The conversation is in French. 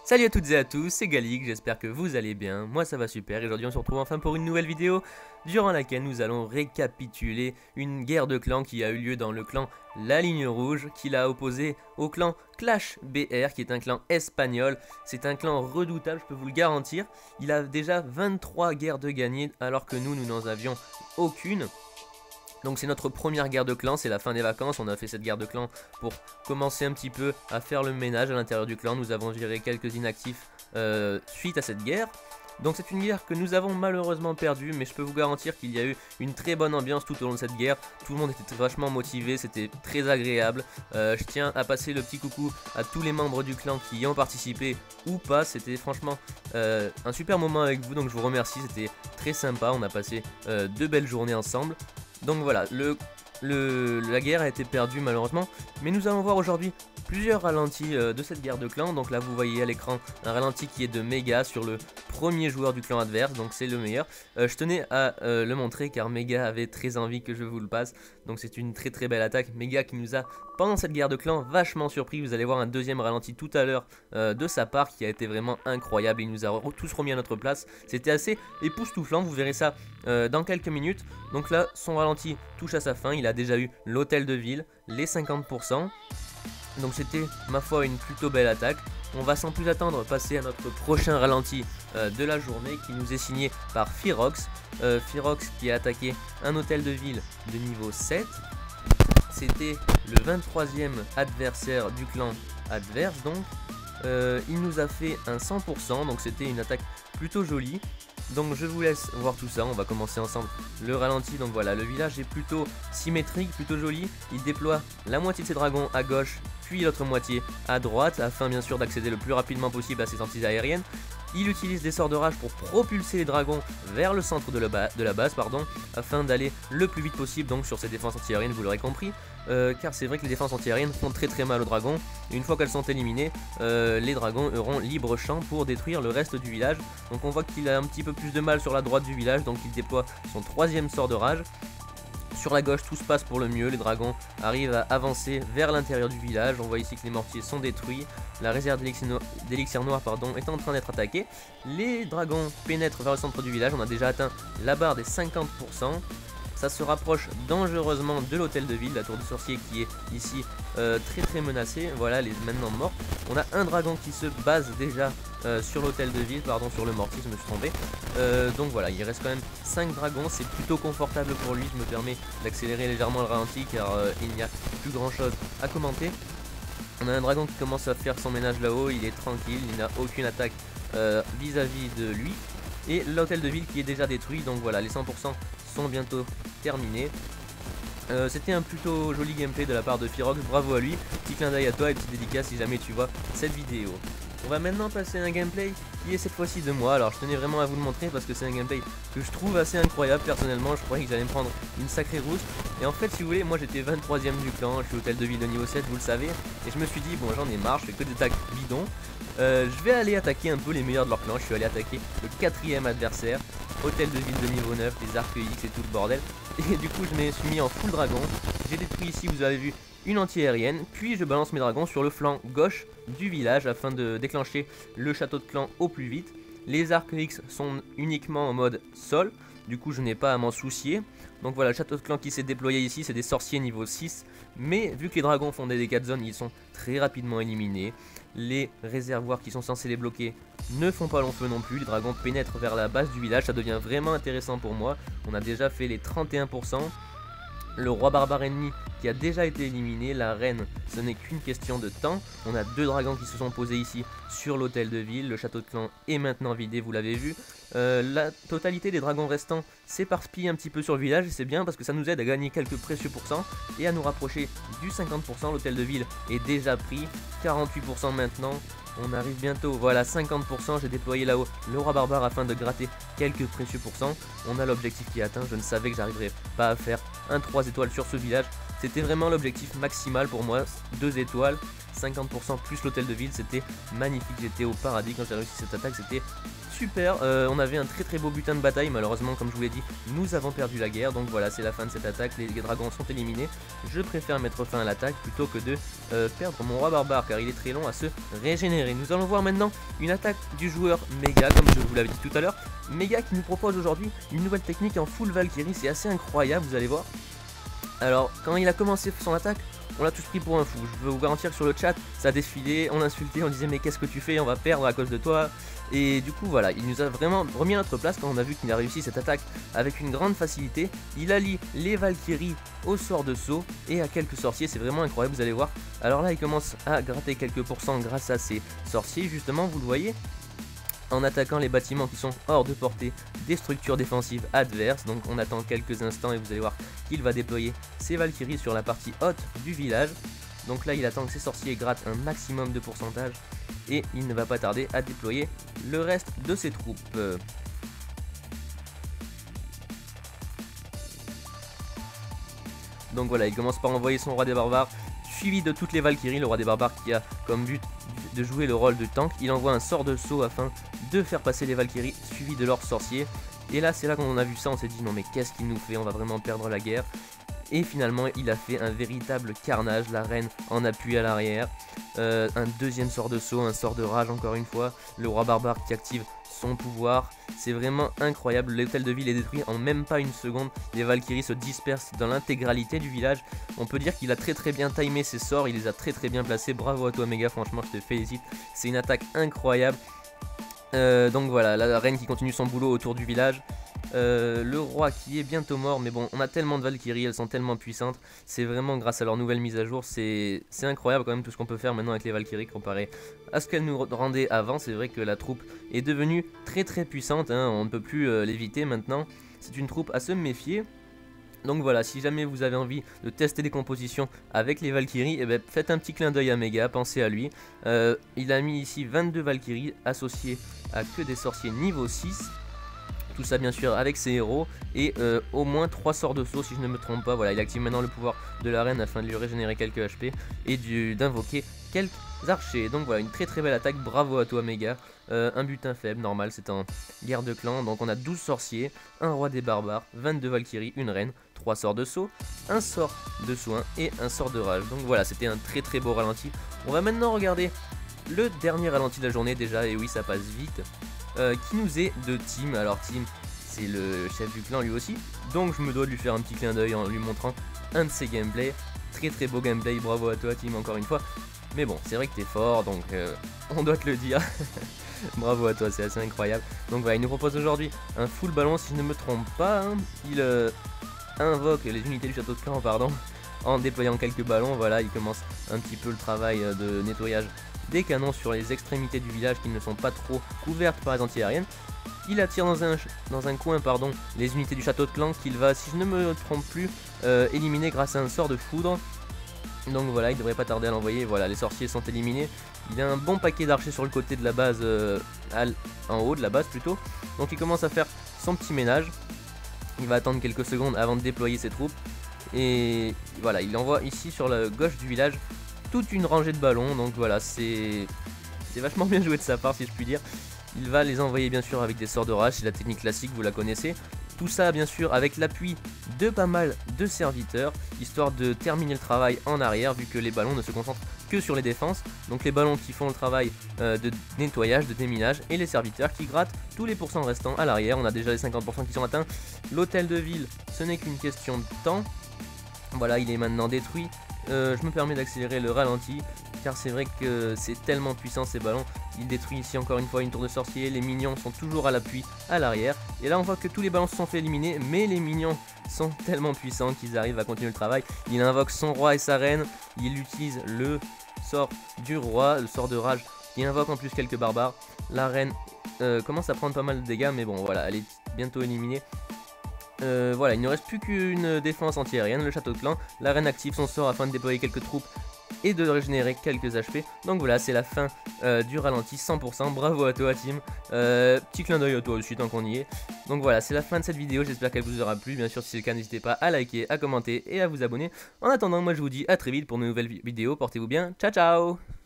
Salut à toutes et à tous, c'est Galik, j'espère que vous allez bien, moi ça va super et aujourd'hui on se retrouve enfin pour une nouvelle vidéo durant laquelle nous allons récapituler une guerre de clans qui a eu lieu dans le clan La Ligne Rouge, qui l'a opposé au clan Clash BR qui est un clan espagnol. C'est un clan redoutable, je peux vous le garantir, il a déjà 23 guerres de gagnées alors que nous n'en avions aucune. Donc c'est notre première guerre de clan, c'est la fin des vacances, on a fait cette guerre de clan pour commencer un petit peu à faire le ménage à l'intérieur du clan. Nous avons viré quelques inactifs suite à cette guerre. Donc c'est une guerre que nous avons malheureusement perdue, mais je peux vous garantir qu'il y a eu une très bonne ambiance tout au long de cette guerre. Tout le monde était vachement motivé, c'était très agréable. Je tiens à passer le petit coucou à tous les membres du clan qui y ont participé ou pas. C'était franchement un super moment avec vous, donc je vous remercie, c'était très sympa. On a passé 2 belles journées ensemble. Donc voilà, la guerre a été perdue malheureusement, mais nous allons voir aujourd'hui plusieurs ralentis de cette guerre de clan. Donc là vous voyez à l'écran un ralenti qui est de Mega sur le premier joueur du clan adverse, donc c'est le meilleur. Je tenais à le montrer car Mega avait très envie que je vous le passe, donc c'est une très belle attaque. Mega qui nous a pendant cette guerre de clan vachement surpris, vous allez voir un deuxième ralenti tout à l'heure de sa part qui a été vraiment incroyable. Il nous a tous remis à notre place, c'était assez époustouflant, vous verrez ça dans quelques minutes. Donc là son ralenti touche à sa fin, il a déjà eu l'hôtel de ville, les 50%. Donc c'était ma foi une plutôt belle attaque. On va sans plus attendre passer à notre prochain ralenti de la journée qui nous est signé par Firox. Firox qui a attaqué un hôtel de ville de niveau 7. C'était le 23e adversaire du clan adverse donc. Il nous a fait un 100%, donc c'était une attaque plutôt jolie. Donc je vous laisse voir tout ça, on va commencer ensemble le ralenti. Donc voilà, le village est plutôt symétrique, plutôt joli. Il déploie la moitié de ses dragons à gauche, puis l'autre moitié à droite, afin bien sûr d'accéder le plus rapidement possible à ses entités aériennes. Il utilise des sorts de rage pour propulser les dragons vers le centre de la base, afin d'aller le plus vite possible donc sur ses défenses anti-aériennes, vous l'aurez compris. Car c'est vrai que les défenses anti-aériennes font très mal aux dragons. Et une fois qu'elles sont éliminées, les dragons auront libre champ pour détruire le reste du village. Donc on voit qu'il a un petit peu plus de mal sur la droite du village, donc il déploie son 3e sort de rage. Sur la gauche, tout se passe pour le mieux, les dragons arrivent à avancer vers l'intérieur du village. On voit ici que les mortiers sont détruits, la réserve d'élixir noir est en train d'être attaquée. Les dragons pénètrent vers le centre du village, on a déjà atteint la barre des 50%. Ça se rapproche dangereusement de l'hôtel de ville, la tour du sorcier qui est ici très menacée. Voilà, elle est maintenant morte. On a un dragon qui se base déjà sur l'hôtel de ville, sur le mortier, je me suis trompé. Donc voilà, il reste quand même 5 dragons, c'est plutôt confortable pour lui. Je me permets d'accélérer légèrement le ralenti car il n'y a plus grand chose à commenter. On a un dragon qui commence à faire son ménage là-haut, il est tranquille, il n'a aucune attaque vis-à-vis de lui. Et l'hôtel de ville qui est déjà détruit, donc voilà, les 100% sont bientôt terminés. C'était un plutôt joli gameplay de la part de Firox, bravo à lui, petit clin d'œil à toi et petite dédicace si jamais tu vois cette vidéo. On va maintenant passer à un gameplay qui est cette fois-ci de moi. Alors je tenais vraiment à vous le montrer parce que c'est un gameplay que je trouve assez incroyable. Personnellement je croyais que j'allais me prendre une sacrée rousse. Et en fait si vous voulez, moi j'étais 23e du clan, je suis hôtel de ville de niveau 7, vous le savez. Et je me suis dit bon j'en ai marre, je fais que des attaques bidons. Je vais aller attaquer un peu les meilleurs de leur clan. Je suis allé attaquer le 4e adversaire, hôtel de ville de niveau 9, les arcs X et tout le bordel. Et du coup je me suis mis en full dragon. J'ai détruit ici, vous avez vu, une anti-aérienne, puis je balance mes dragons sur le flanc gauche du village afin de déclencher le château de clan au plus vite. Les arcs X sont uniquement en mode sol, du coup je n'ai pas à m'en soucier. Donc voilà, le château de clan qui s'est déployé ici, c'est des sorciers niveau 6, mais vu que les dragons font des dégâts de zone, ils sont très rapidement éliminés. Les réservoirs qui sont censés les bloquer ne font pas long feu non plus, les dragons pénètrent vers la base du village, ça devient vraiment intéressant pour moi. On a déjà fait les 31%. Le roi barbare ennemi qui a déjà été éliminé, la reine, ce n'est qu'une question de temps. On a 2 dragons qui se sont posés ici sur l'hôtel de ville, le château de clan est maintenant vidé, vous l'avez vu. La totalité des dragons restants s'éparpille un petit peu sur le village et c'est bien parce que ça nous aide à gagner quelques précieux pourcents et à nous rapprocher du 50%. L'hôtel de ville est déjà pris, 48% maintenant. On arrive bientôt, voilà 50%, j'ai déployé là-haut le roi barbare afin de gratter quelques précieux pourcents. On a l'objectif qui est atteint, je ne savais que j'arriverais pas à faire un 3 étoiles sur ce village. C'était vraiment l'objectif maximal pour moi, 2 étoiles, 50% plus l'hôtel de ville, c'était magnifique, j'étais au paradis quand j'ai réussi cette attaque, c'était super. On avait un très beau butin de bataille, malheureusement comme je vous l'ai dit, nous avons perdu la guerre, donc voilà c'est la fin de cette attaque, les dragons sont éliminés. Je préfère mettre fin à l'attaque plutôt que de perdre mon roi barbare car il est très long à se régénérer. Nous allons voir maintenant une attaque du joueur Méga, comme je vous l'avais dit tout à l'heure. Méga qui nous propose aujourd'hui une nouvelle technique en full Valkyrie, c'est assez incroyable, vous allez voir. Alors quand il a commencé son attaque, on l'a tous pris pour un fou, je peux vous garantir que sur le chat ça défilait, on insultait, on disait mais qu'est-ce que tu fais, on va perdre à cause de toi. Et du coup voilà, il nous a vraiment remis à notre place quand on a vu qu'il a réussi cette attaque avec une grande facilité. Il allie les Valkyries au sort de saut et à quelques sorciers, c'est vraiment incroyable, vous allez voir. Alors là il commence à gratter quelques pourcents grâce à ses sorciers, justement vous le voyez, en attaquant les bâtiments qui sont hors de portée des structures défensives adverses. Donc on attend quelques instants et vous allez voir qu'il va déployer ses Valkyries sur la partie haute du village. Donc là il attend que ses sorciers grattent un maximum de pourcentage et il ne va pas tarder à déployer le reste de ses troupes. Donc voilà, il commence par envoyer son roi des barbares, suivi de toutes les Valkyries. Le roi des barbares qui a comme but de jouer le rôle de tank. Il envoie un sort de saut afin de faire passer les Valkyries, suivi de leurs sorciers. Et là, c'est là qu'on a vu ça, on s'est dit non mais qu'est-ce qu'il nous fait, on va vraiment perdre la guerre. Et finalement, il a fait un véritable carnage, la reine en appui à l'arrière. Un deuxième sort de saut, un sort de rage encore une fois. Le roi barbare qui active son pouvoir. C'est vraiment incroyable, l'hôtel de ville est détruit en même pas une seconde. Les Valkyries se dispersent dans l'intégralité du village. On peut dire qu'il a très bien timé ses sorts, il les a très bien placés. Bravo à toi Méga, franchement je te félicite. C'est une attaque incroyable. Donc voilà, la reine qui continue son boulot autour du village. Le roi qui est bientôt mort, mais bon, on a tellement de Valkyries, elles sont tellement puissantes. C'est vraiment grâce à leur nouvelle mise à jour, c'est incroyable quand même tout ce qu'on peut faire maintenant avec les Valkyries comparé à ce qu'elles nous rendaient avant. C'est vrai que la troupe est devenue très puissante, hein, on ne peut plus l'éviter maintenant. C'est une troupe à se méfier. Donc voilà, si jamais vous avez envie de tester des compositions avec les Valkyries, eh ben, faites un petit clin d'œil à Méga, pensez à lui. Il a mis ici 22 Valkyries associées à que des sorciers niveau 6. Tout ça bien sûr avec ses héros et au moins 3 sorts de saut si je ne me trompe pas. Voilà, il active maintenant le pouvoir de la reine afin de lui régénérer quelques HP et d'invoquer quelques archers. Donc voilà, une très belle attaque, bravo à toi Méga. Un butin faible, normal, c'est en guerre de clan. Donc on a 12 sorciers, un roi des barbares, 22 Valkyries, une reine, 3 sorts de saut, un sort de soin et un sort de rage. Donc voilà, c'était un très beau ralenti. On va maintenant regarder le dernier ralenti de la journée déjà, et oui ça passe vite. Qui nous est de Tim. Alors Tim, c'est le chef du clan lui aussi, donc je me dois de lui faire un petit clin d'œil en lui montrant un de ses gameplays. Très beau gameplay, bravo à toi Tim encore une fois. Mais bon, c'est vrai que t'es fort, donc on doit te le dire. Bravo à toi, c'est assez incroyable. Donc voilà, il nous propose aujourd'hui un full ballon si je ne me trompe pas, hein. Il invoque les unités du château de clan, pardon, en déployant quelques ballons. Voilà, il commence un petit peu le travail de nettoyage des canons sur les extrémités du village qui ne sont pas trop couvertes par les anti-aériennes. Il attire dans un coin les unités du château de clan qu'il va, si je ne me trompe plus, éliminer grâce à un sort de foudre. Donc voilà, il devrait pas tarder à l'envoyer. Voilà, les sorciers sont éliminés. Il a un bon paquet d'archers sur le côté de la base, en haut de la base plutôt. Donc il commence à faire son petit ménage. Il va attendre quelques secondes avant de déployer ses troupes. Et voilà, il envoie ici sur la gauche du village toute une rangée de ballons. Donc voilà, c'est vachement bien joué de sa part si je puis dire. Il va les envoyer bien sûr avec des sorts de rage, c'est la technique classique, vous la connaissez. Tout ça bien sûr avec l'appui de pas mal de serviteurs, histoire de terminer le travail en arrière, vu que les ballons ne se concentrent que sur les défenses. Donc les ballons qui font le travail de nettoyage, de déminage, et les serviteurs qui grattent tous les pourcents restants à l'arrière. On a déjà les 50% qui sont atteints. L'hôtel de ville, ce n'est qu'une question de temps. Voilà, il est maintenant détruit. Je me permets d'accélérer le ralenti, car c'est vrai que c'est tellement puissant ces ballons. Il détruit ici encore une fois une tour de sorcier, les minions sont toujours à l'appui à l'arrière. Et là on voit que tous les ballons se sont fait éliminer, mais les minions sont tellement puissants qu'ils arrivent à continuer le travail. Il invoque son roi et sa reine, il utilise le sort du roi, le sort de rage, qui invoque en plus quelques barbares. La reine commence à prendre pas mal de dégâts, mais bon voilà, elle est bientôt éliminée. Voilà, il ne reste plus qu'une défense anti-aérienne, le château de clan. La reine active son sort afin de déployer quelques troupes et de régénérer quelques HP. Donc voilà, c'est la fin du ralenti 100%. Bravo à toi Tim. Petit clin d'œil à toi aussi tant qu'on y est. Donc voilà, c'est la fin de cette vidéo, j'espère qu'elle vous aura plu. Bien sûr, si c'est le cas, n'hésitez pas à liker, à commenter et à vous abonner. En attendant, moi je vous dis à très vite pour de nouvelles vidéos. Portez-vous bien, ciao ciao.